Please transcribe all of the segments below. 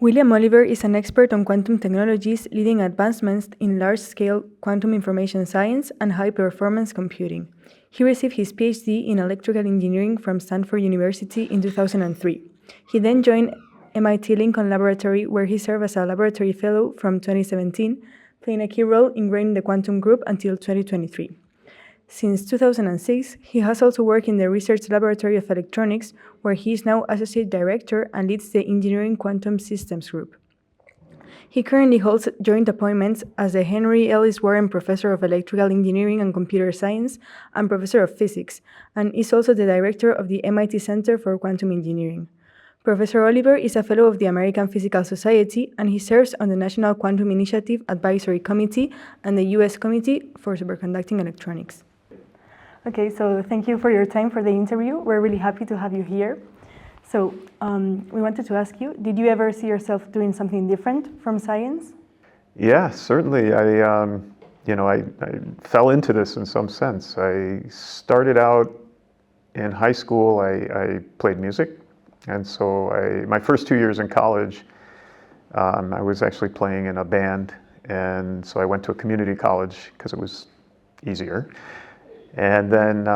William Oliver is an expert on quantum technologies, leading advancements in large-scale quantum information science and high-performance computing. He received his PhD in electrical engineering from Stanford University in 2003. He then joined MIT Lincoln Laboratory, where he served as a laboratory fellow from 2017, playing a key role in growing the quantum group until 2023. Since 2006, he has also worked in the Research Laboratory of Electronics, where he is now Associate Director and leads the Engineering Quantum Systems Group. He currently holds joint appointments as the Henry Ellis Warren Professor of Electrical Engineering and Computer Science and Professor of Physics, and is also the Director of the MIT Center for Quantum Engineering. Professor Oliver is a Fellow of the American Physical Society, and he serves on the National Quantum Initiative Advisory Committee and the U.S. Committee for Superconducting Electronics. Okay, so thank you for your time for the interview. We're really happy to have you here. So we wanted to ask you, did you ever see yourself doing something different from science? Yeah, certainly. I fell into this in some sense. I started out in high school, I played music. And so my first 2 years in college, I was actually playing in a band. And so I went to a community college because it was easier. And then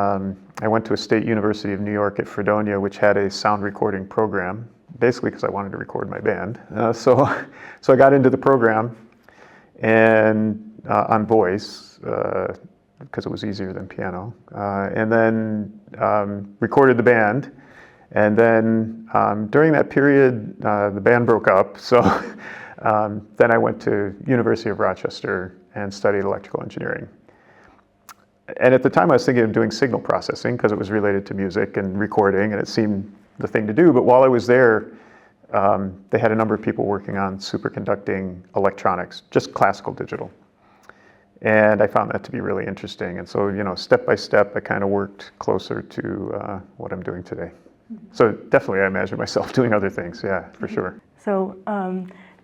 I went to a state university of New York at Fredonia, which had a sound recording program, basically because I wanted to record my band. So I got into the program and on voice, because it was easier than piano, and then recorded the band. And then during that period, the band broke up. So then I went to University of Rochester and studied electrical engineering. And at the time I was thinking of doing signal processing because it was related to music and recording and it seemed the thing to do. But while I was there, they had a number of people working on superconducting electronics, just classical digital. And I found that to be really interesting. And so, step by step, I kind of worked closer to what I'm doing today. So definitely I imagine myself doing other things, yeah, for sure. So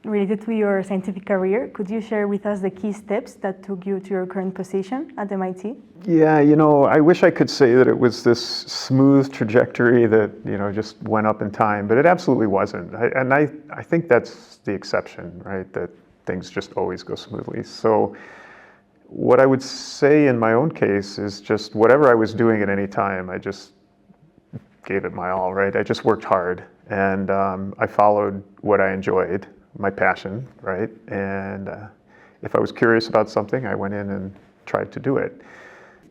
related to your scientific career, could you share with us the key steps that took you to your current position at MIT? Yeah, I wish I could say that it was this smooth trajectory that, just went up in time, but it absolutely wasn't. I think that's the exception, right? That things just always go smoothly. So what I would say in my own case is just whatever I was doing at any time, I just gave it my all, right? I just worked hard and I followed what I enjoyed, my passion, right? And if I was curious about something, I went in and tried to do it.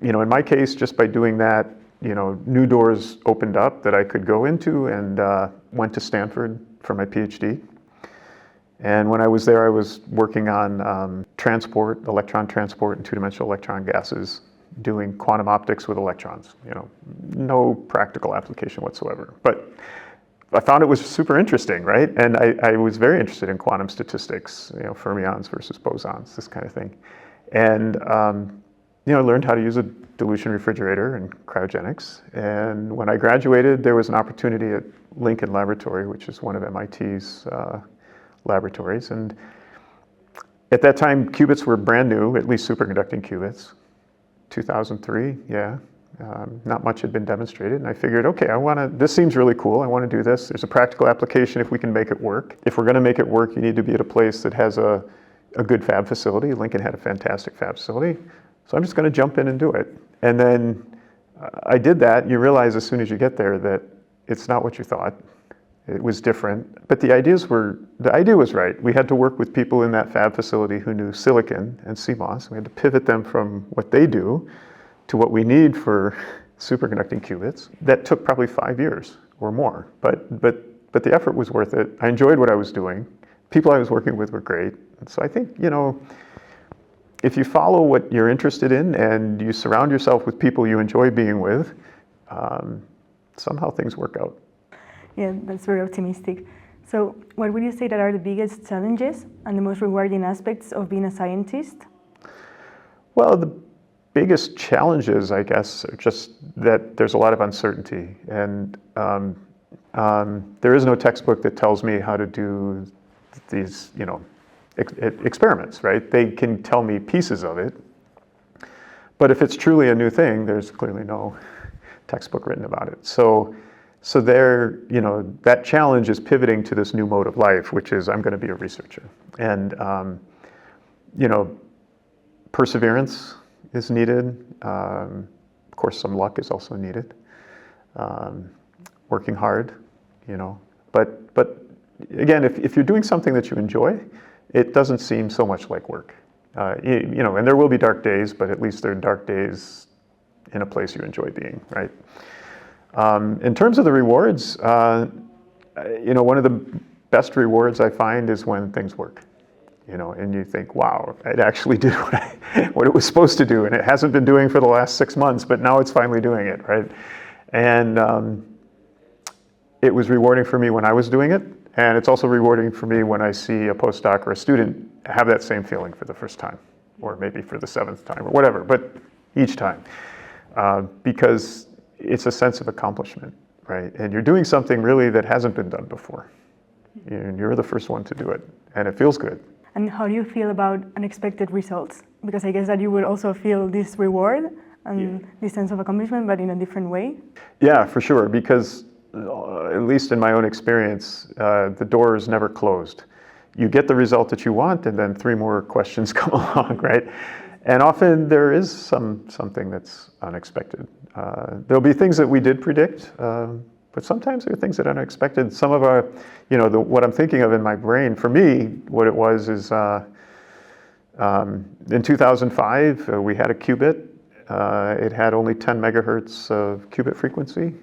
In my case, just by doing that, new doors opened up that I could go into and went to Stanford for my PhD. And when I was there, I was working on electron transport and two-dimensional electron gases, doing quantum optics with electrons. No practical application whatsoever. But I found it was super interesting, right? And I was very interested in quantum statistics, fermions versus bosons, this kind of thing. And I learned how to use a dilution refrigerator and cryogenics. And when I graduated, there was an opportunity at Lincoln Laboratory, which is one of MIT's laboratories. And at that time, qubits were brand new, at least superconducting qubits. 2003, yeah. Not much had been demonstrated, and I figured, okay, this seems really cool, I want to do this. There's a practical application if we can make it work. If we're going to make it work, you need to be at a place that has a good fab facility. Lincoln had a fantastic fab facility, so I'm just going to jump in and do it. And then I did that. You realize as soon as you get there that it's not what you thought. It was different, but the idea was right. We had to work with people in that fab facility who knew silicon and CMOS. We had to pivot them from what they do to what we need for superconducting qubits. That took probably 5 years or more, but the effort was worth it. I enjoyed what I was doing. People I was working with were great. And so I think, if you follow what you're interested in and you surround yourself with people you enjoy being with, somehow things work out. Yeah, that's very optimistic. So what would you say that are the biggest challenges and the most rewarding aspects of being a scientist? Well, the biggest challenges, I guess, are just that there's a lot of uncertainty. And there is no textbook that tells me how to do these, experiments, right? They can tell me pieces of it. But if it's truly a new thing, there's clearly no textbook written about it. So So there, that challenge is pivoting to this new mode of life, which is I'm going to be a researcher. And, perseverance is needed. Of course, some luck is also needed. Working hard, But again, if you're doing something that you enjoy, it doesn't seem so much like work. And there will be dark days, but at least they're dark days in a place you enjoy being, right? In terms of the rewards, one of the best rewards I find is when things work, and you think, wow, it actually did what it was supposed to do, and it hasn't been doing for the last 6 months, but now it's finally doing it, right? And it was rewarding for me when I was doing it, and it's also rewarding for me when I see a postdoc or a student have that same feeling for the first time, or maybe for the 7th time, or whatever, but each time, because it's a sense of accomplishment, right? And you're doing something really that hasn't been done before. And you're the first one to do it, and it feels good. And how do you feel about unexpected results? Because I guess that you would also feel this reward and this sense of accomplishment, but in a different way. Yeah, for sure, because at least in my own experience, the door is never closed. You get the result that you want, and then 3 more questions come along, right? And often there is something that's unexpected. There'll be things that we did predict, but sometimes there are things that are unexpected. Some of our, what I'm thinking of in my brain, for me, what it was is in 2005, we had a qubit. It had only 10 megahertz of qubit frequency.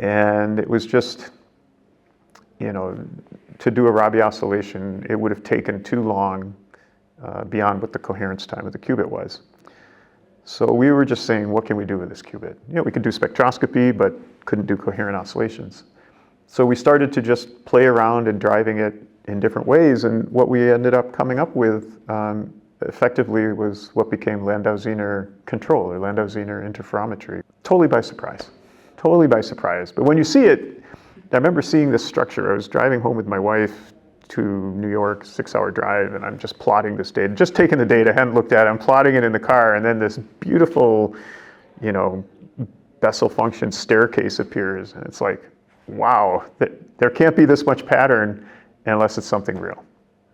And it was just, to do a Rabi oscillation, it would have taken too long beyond what the coherence time of the qubit was. So we were just saying, what can we do with this qubit? We could do spectroscopy, but couldn't do coherent oscillations. So we started to just play around and driving it in different ways, and what we ended up coming up with effectively was what became Landau-Zener control, or Landau-Zener interferometry. Totally by surprise. But when you see it, I remember seeing this structure. I was driving home with my wife to New York, 6-hour drive, and I'm just plotting this data, just taking the data, hadn't looked at it, I'm plotting it in the car, and then this beautiful, Bessel function staircase appears, and it's like, wow, there can't be this much pattern unless it's something real.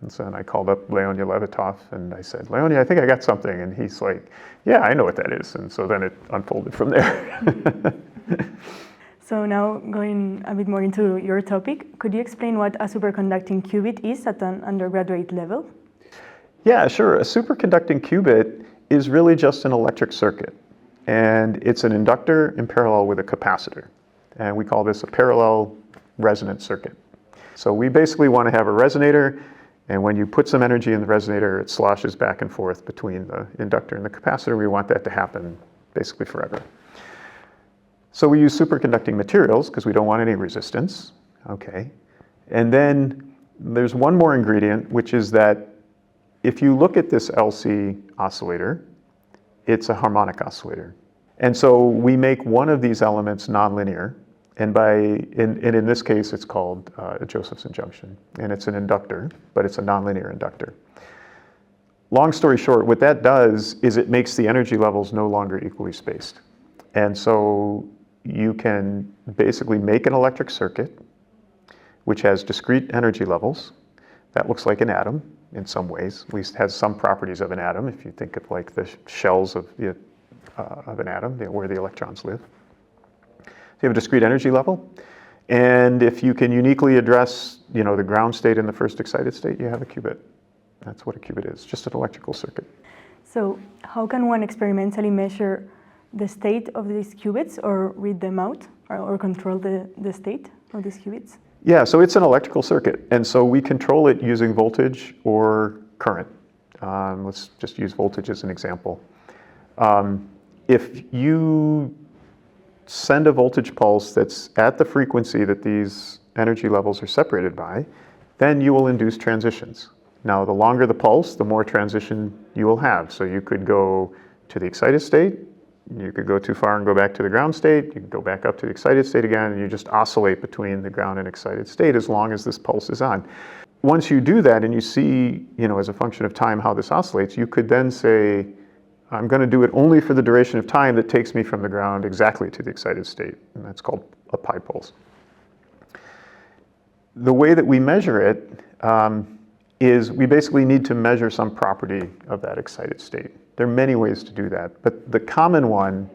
And so then I called up Leonia Levitov, and I said, Leonia, I think I got something, and he's like, yeah, I know what that is, and so then it unfolded from there. So now going a bit more into your topic, could you explain what a superconducting qubit is at an undergraduate level? Yeah, sure. A superconducting qubit is really just an electric circuit, and it's an inductor in parallel with a capacitor, and we call this a parallel resonant circuit. So we basically want to have a resonator, and when you put some energy in the resonator, it sloshes back and forth between the inductor and the capacitor. We want that to happen basically forever. So we use superconducting materials because we don't want any resistance, okay? And then there's one more ingredient, which is that if you look at this LC oscillator, it's a harmonic oscillator. And so we make one of these elements nonlinear, and in this case, it's called a Josephson junction, and it's an inductor, but it's a nonlinear inductor. Long story short, what that does is it makes the energy levels no longer equally spaced. And so you can basically make an electric circuit which has discrete energy levels. That looks like an atom in some ways, at least has some properties of an atom, if you think of like the shells of an atom, where the electrons live. So you have a discrete energy level, and if you can uniquely address the ground state and the first excited state, you have a qubit. That's what a qubit is, just an electrical circuit. So how can one experimentally measure the state of these qubits, or read them out, or control the state of these qubits? Yeah, so it's an electrical circuit, and so we control it using voltage or current. Let's just use voltage as an example. If you send a voltage pulse that's at the frequency that these energy levels are separated by, then you will induce transitions. Now, the longer the pulse, the more transition you will have. So you could go to the excited state, you could go too far and go back to the ground state, you can go back up to the excited state again, and you just oscillate between the ground and excited state as long as this pulse is on. Once you do that and you see, as a function of time how this oscillates, you could then say, I'm going to do it only for the duration of time that takes me from the ground exactly to the excited state, and that's called pi poles. The way that we measure it is we basically need to measure some property of that excited state. There are many ways to do that, but the common one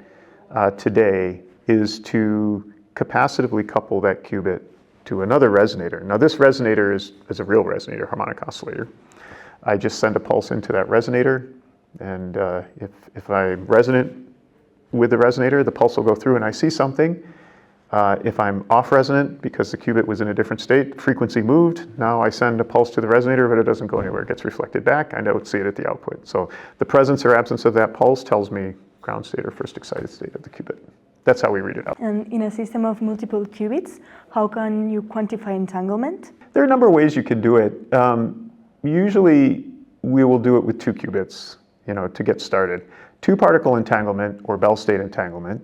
today is to capacitively couple that qubit to another resonator. Now this resonator is a real resonator, harmonic oscillator. I just send a pulse into that resonator, and if I'm resonant with the resonator, the pulse will go through and I see something. If I'm off resonant because the qubit was in a different state, frequency moved, now I send a pulse to the resonator, but it doesn't go anywhere. It gets reflected back. I don't see it at the output. So the presence or absence of that pulse tells me ground state or first excited state of the qubit. That's how we read it out. And in a system of multiple qubits, how can you quantify entanglement? There are a number of ways you can do it. Usually we will do it with 2 qubits, to get started. 2-particle entanglement or Bell state entanglement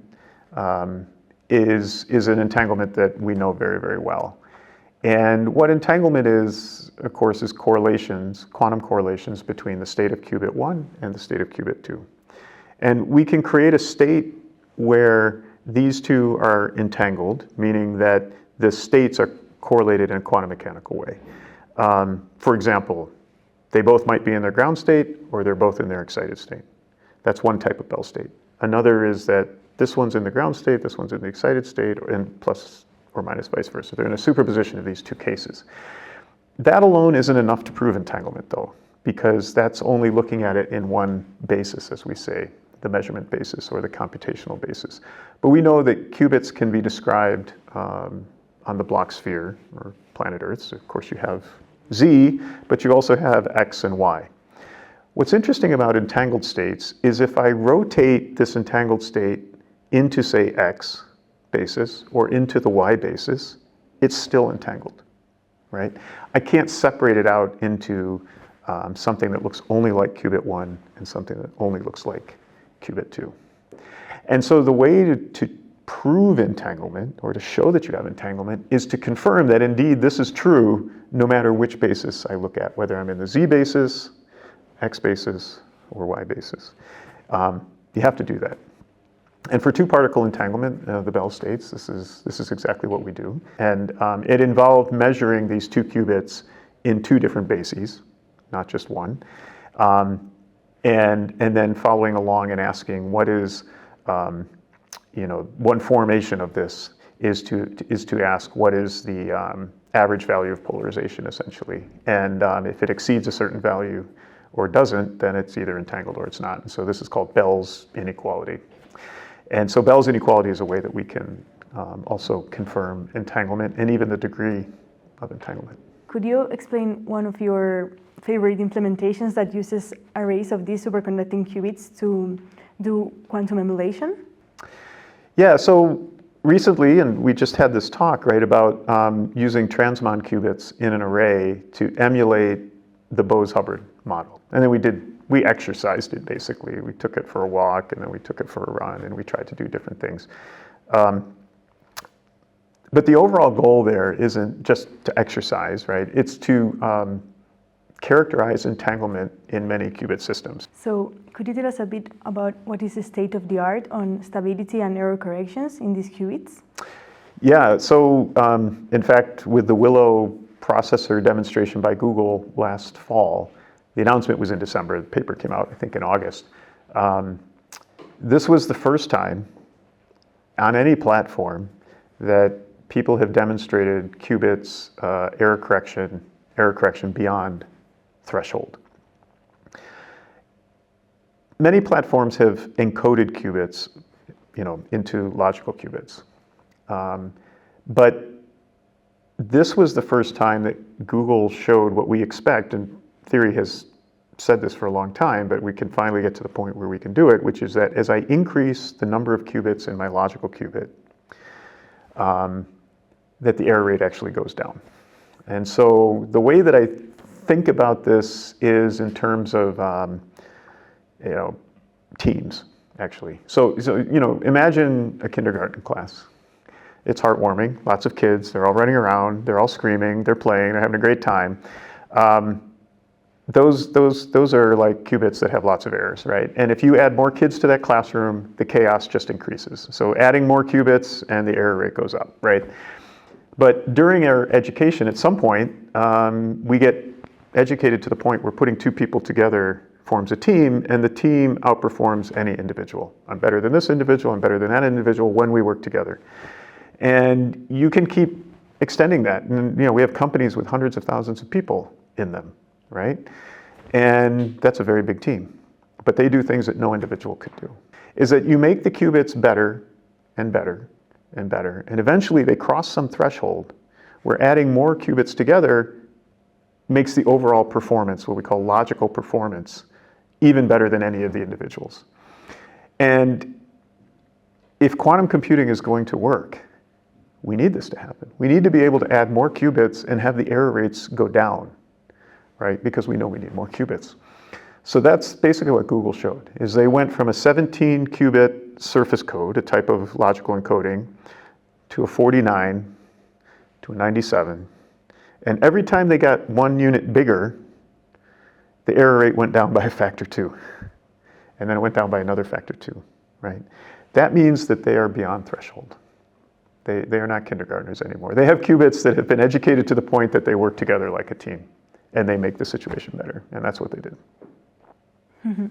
is an entanglement that we know very, very well. And what entanglement is, of course, is correlations, quantum correlations between the state of qubit 1 and the state of qubit 2. And we can create a state where these two are entangled, meaning that the states are correlated in a quantum mechanical way. For example, they both might be in their ground state or they're both in their excited state. That's one type of Bell state. Another is that this one's in the ground state, this one's in the excited state, and plus or minus vice versa. They're in a superposition of these 2 cases. That alone isn't enough to prove entanglement though, because that's only looking at it in one basis, as we say, the measurement basis or the computational basis. But we know that qubits can be described on the Bloch sphere or planet Earth. So of course you have Z, but you also have X and Y. What's interesting about entangled states is if I rotate this entangled state into, say, X basis or into the Y basis, it's still entangled, right? I can't separate it out into something that looks only like qubit 1 and something that only looks like qubit 2. And so the way to prove entanglement or to show that you have entanglement is to confirm that indeed this is true no matter which basis I look at, whether I'm in the Z basis, X basis, or Y basis. You have to do that. And for 2-particle entanglement, the Bell states, this is exactly what we do. And it involved measuring these 2 qubits in 2 different bases, not just one. And then following along and asking what is, one formation of this is to ask what is the average value of polarization, essentially. And if it exceeds a certain value or doesn't, then it's either entangled or it's not. And so this is called Bell's inequality. And so Bell's inequality is a way that we can also confirm entanglement and even the degree of entanglement. Could you explain one of your favorite implementations that uses arrays of these superconducting qubits to do quantum emulation? Yeah, so recently, and we just had this talk, right, about using transmon qubits in an array to emulate the Bose-Hubbard model. And then we exercised it, basically. We took it for a walk, and then we took it for a run, and we tried to do different things. But the overall goal there isn't just to exercise, right? It's to characterize entanglement in many qubit systems. So could you tell us a bit about what is the state of the art on stability and error corrections in these qubits? Yeah, so in fact, with the Willow processor demonstration by Google last fall, the announcement was in December, the paper came out, I think, in August. This was the first time on any platform that people have demonstrated qubits error correction beyond threshold. Many platforms have encoded qubits, into logical qubits. But this was the first time that Google showed what we expect, and theory has said this for a long time, but we can finally get to the point where we can do it, which is that as I increase the number of qubits in my logical qubit, that the error rate actually goes down. And so the way that I think about this is in terms of teams, actually. So imagine a kindergarten class. It's heartwarming, lots of kids, they're all running around, they're all screaming, they're playing, they're having a great time. those are like qubits that have lots of errors, right? And if you add more kids to that classroom, the chaos just increases. So adding more qubits and the error rate goes up, right? But during our education, at some point, we get educated to the point where putting two people together forms a team, and the team outperforms any individual. I'm better than this individual, I'm better than that individual when we work together. And you can keep extending that. And we have companies with hundreds of thousands of people in them, right? And that's a very big team. But they do things that no individual could do. Is that you make the qubits better and better and better, and eventually they cross some threshold where adding more qubits together makes the overall performance, what we call logical performance, even better than any of the individuals. And if quantum computing is going to work, we need this to happen. We need to be able to add more qubits and have the error rates go down, right? Because we know we need more qubits. So that's basically what Google showed, is they went from a 17 qubit surface code, a type of logical encoding, to a 49, to a 97. And every time they got 1 unit bigger, the error rate went down by a factor 2. And then it went down by another factor 2, right? That means that they are beyond threshold. They are not kindergartners anymore. They have qubits that have been educated to the point that they work together like a team, and they make the situation better, and that's what they did. Mm-hmm.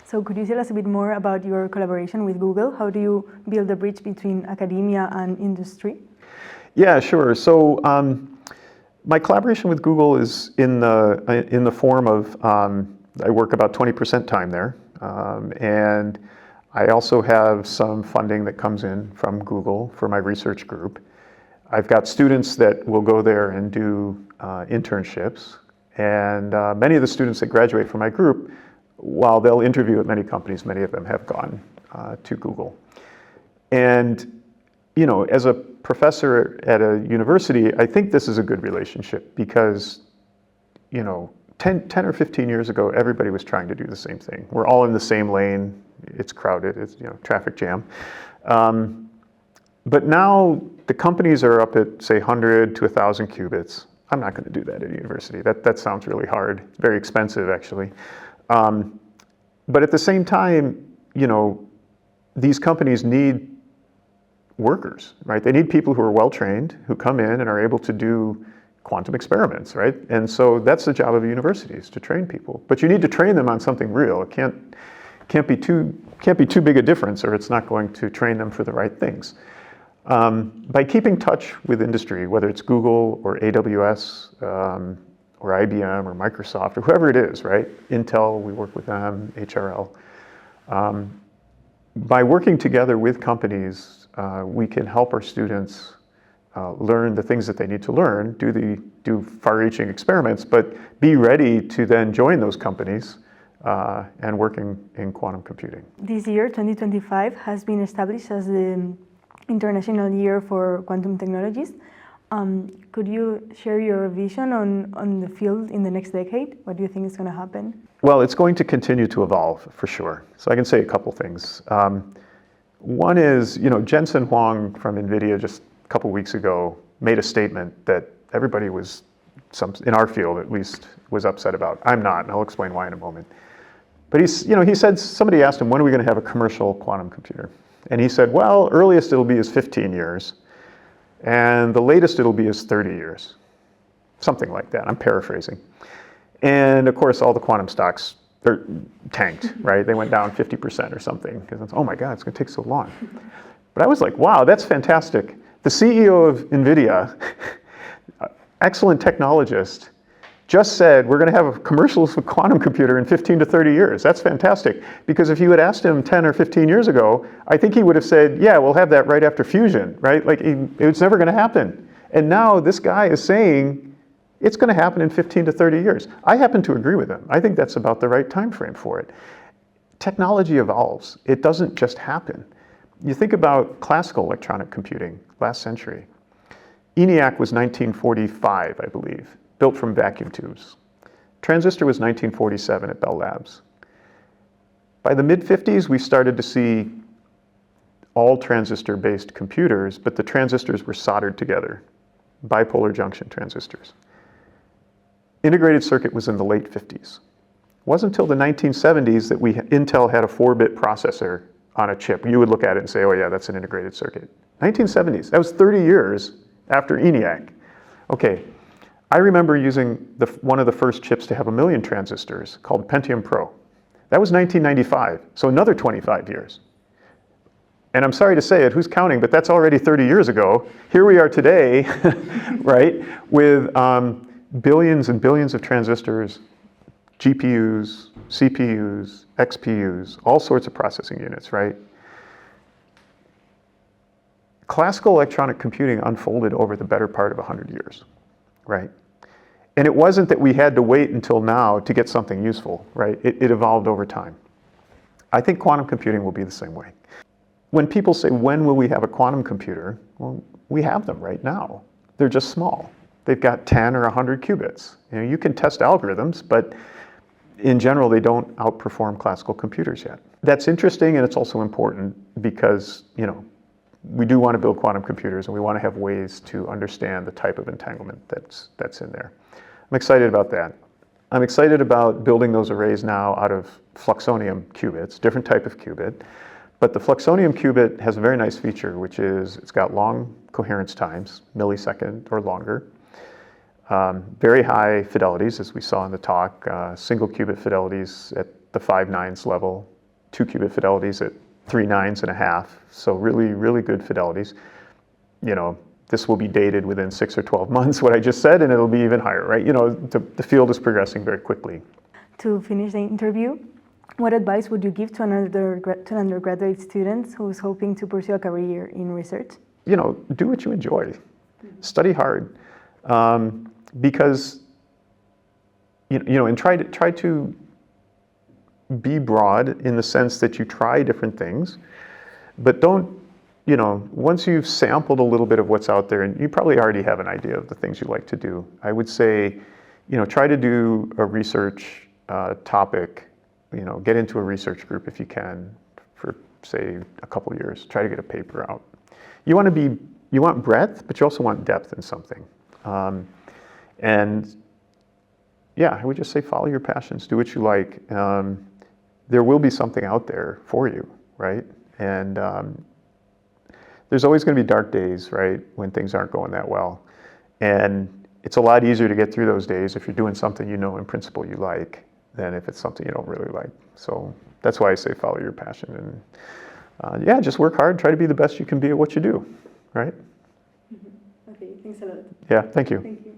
So could you tell us a bit more about your collaboration with Google? How do you build a bridge between academia and industry? Yeah, sure. So my collaboration with Google is in the form of, I work about 20% time there, and I also have some funding that comes in from Google for my research group. I've got students that will go there and do internships, and many of the students that graduate from my group, while they'll interview at many companies, many of them have gone to Google. And as a professor at a university, I think this is a good relationship because 10 or 15 years ago, everybody was trying to do the same thing. We're all in the same lane. It's crowded. It's traffic jam. But now the companies are up at, say, 100 to 1,000 qubits. I'm not going to do that at a university. That sounds really hard. Very expensive, actually. But at the same time, these companies need workers, right? They need people who are well-trained, who come in and are able to do quantum experiments, right? And so that's the job of universities, to train people. But you need to train them on something real. It can't be too big a difference, or it's not going to train them for the right things. By keeping touch with industry, whether it's Google or AWS or IBM or Microsoft or whoever it is, right? Intel, we work with them, HRL. By working together with companies, we can help our students learn the things that they need to learn, do far-reaching experiments, but be ready to then join those companies and work in quantum computing. This year, 2025, has been established as the International Year for Quantum Technologies. Could you share your vision on the field in the next decade? What do you think is going to happen? Well, it's going to continue to evolve, for sure. So I can say a couple things. One is, Jensen Huang from NVIDIA just a couple weeks ago made a statement that everybody was, in our field at least, was upset about. I'm not, and I'll explain why in a moment. But he said, somebody asked him, when are we going to have a commercial quantum computer? And he said, well, earliest it'll be is 15 years, and the latest it'll be is 30 years. Something like that, I'm paraphrasing. And of course, all the quantum stocks are tanked, right? They went down 50% or something, because it's, oh my God, it's going to take so long. But I was like, wow, that's fantastic. The CEO of NVIDIA, excellent technologist, just said we're going to have a commercial quantum computer in 15 to 30 years. That's fantastic. Because if you had asked him 10 or 15 years ago, I think he would have said, yeah, we'll have that right after fusion, right? Like, it's never going to happen. And now this guy is saying it's going to happen in 15 to 30 years. I happen to agree with him. I think that's about the right time frame for it. Technology evolves. It doesn't just happen. You think about classical electronic computing last century. ENIAC was 1945, I believe. Built from vacuum tubes. Transistor was 1947 at Bell Labs. By the mid-50s, we started to see all transistor-based computers, but the transistors were soldered together, bipolar junction transistors. Integrated circuit was in the late 50s. It wasn't until the 1970s that Intel had a 4-bit processor on a chip. You would look at it and say, oh yeah, that's an integrated circuit. 1970s, that was 30 years after ENIAC. Okay, I remember using one of the first chips to have 1 million transistors called Pentium Pro. That was 1995, so another 25 years. And I'm sorry to say it, who's counting, but that's already 30 years ago. Here we are today, right, with billions and billions of transistors, GPUs, CPUs, XPUs, all sorts of processing units, right? Classical electronic computing unfolded over the better part of 100 years, right? And it wasn't that we had to wait until now to get something useful, right? It evolved over time. I think quantum computing will be the same way. When people say, when will we have a quantum computer? Well, we have them right now. They're just small. They've got 10 or 100 qubits. You know, you can test algorithms, but in general, they don't outperform classical computers yet. That's interesting, and it's also important because, you know, we do want to build quantum computers, and we want to have ways to understand the type of entanglement that's in there. I'm excited about that. I'm excited about building those arrays now out of fluxonium qubits, different type of qubit. But the fluxonium qubit has a very nice feature, which is it's got long coherence times, millisecond or longer. Very high fidelities, as we saw in the talk, single qubit fidelities at the 5 nines level, 2 qubit fidelities at 3 nines and a half. So really, really good fidelities. You know, this will be dated within 6 or 12 months, what I just said, and it'll be even higher, right? You know, the field is progressing very quickly. To finish the interview, what advice would you give to an undergraduate student who's hoping to pursue a career in research? You know, do what you enjoy. Study hard. Because, you know, and try to be broad in the sense that you try different things, but don't, you know, once you've sampled a little bit of what's out there, and you probably already have an idea of the things you like to do, I would say, you know, try to do a research topic, you know, get into a research group if you can for, say, a couple years. Try to get a paper out. You want breadth, but you also want depth in something. And yeah, I would just say follow your passions, do what you like. There will be something out there for you, right? And there's always going to be dark days, right, when things aren't going that well. And it's a lot easier to get through those days if you're doing something you know in principle you like than if it's something you don't really like. So that's why I say follow your passion. And yeah, just work hard, try to be the best you can be at what you do, right? Okay, thanks a lot. Yeah, thank you. Thank you.